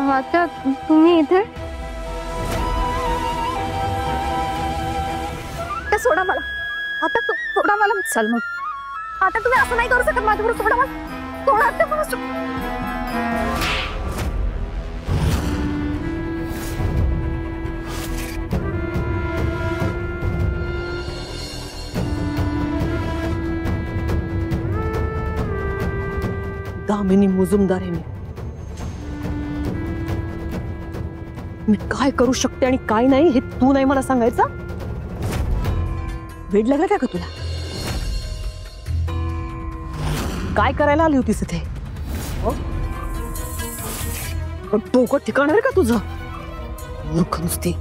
आता तुम्ही इथे? सोडा मला आता, सोडा मला. चल मग आता तुम्ही असं नाही करू शकत माझ्यावर. सोडा मला, सोडा आता मला. दामिनी मुजुमदार आहे मी काय करू शकते आणि काय नाही हे तू नाही मला सांगायचं. वेड लागला का तुला? काय करायला आली होतीस इथे? डोकं ठिकाण आहे का तुझं? मूर्ख नुसती.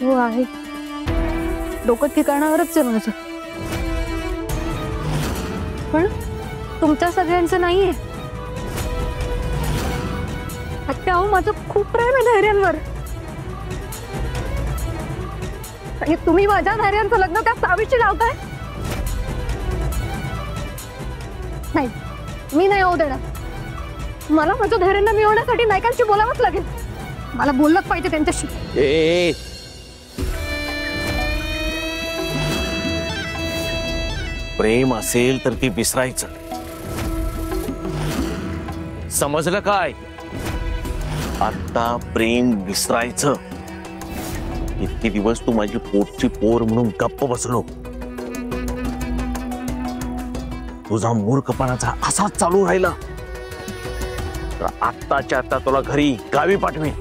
हो आहे, डोकं ठिकाणावरच आहे माझं. पण तुमच्या सगळ्यांचं नाहीये. आता माझं खूप प्रेम आहे धैर्यांवर. आणि तुम्ही माझ्या धैर्यांचं लग्न त्या सावीशी लावताय? नाही, मी नाही होऊ देणार. मला माझ्या धैर्यांना मिळवण्यासाठी नायकांशी बोलावंच लागेल. मला बोललंच पाहिजे त्यांच्याशी. प्रेम असेल तर ती विसरायचं, समजलं काय? आता प्रेम विसरायचं. इतके दिवस तू माझी पोटची पोर म्हणून गप्प बसलो. तुझा मूर्खपणाचा असाच चालू राहिला तर आत्ताच्या आता तुला घरी गावी पाठवी.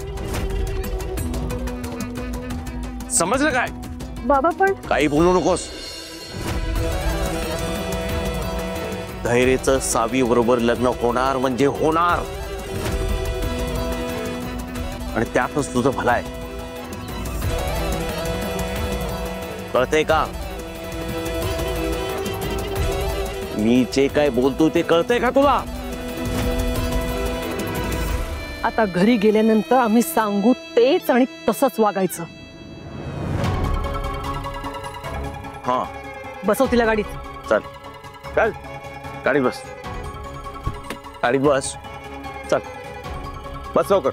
समजलं काय? बाबा पण काही बोलू नकोस. धैर्यचं सावी बरोबर लग्न होणार म्हणजे होणार, आणि त्यातच तुझं भलं आहे. कळतंय का? मी जे काय बोलतो ते कळतंय का तुला? आता घरी गेल्यानंतर आम्ही सांगू तेच आणि तसंच वागायचं. हा, बसव तिला गाडीत. चल चल, गाडीत बस, गाडीत बस. चल बस लवकर.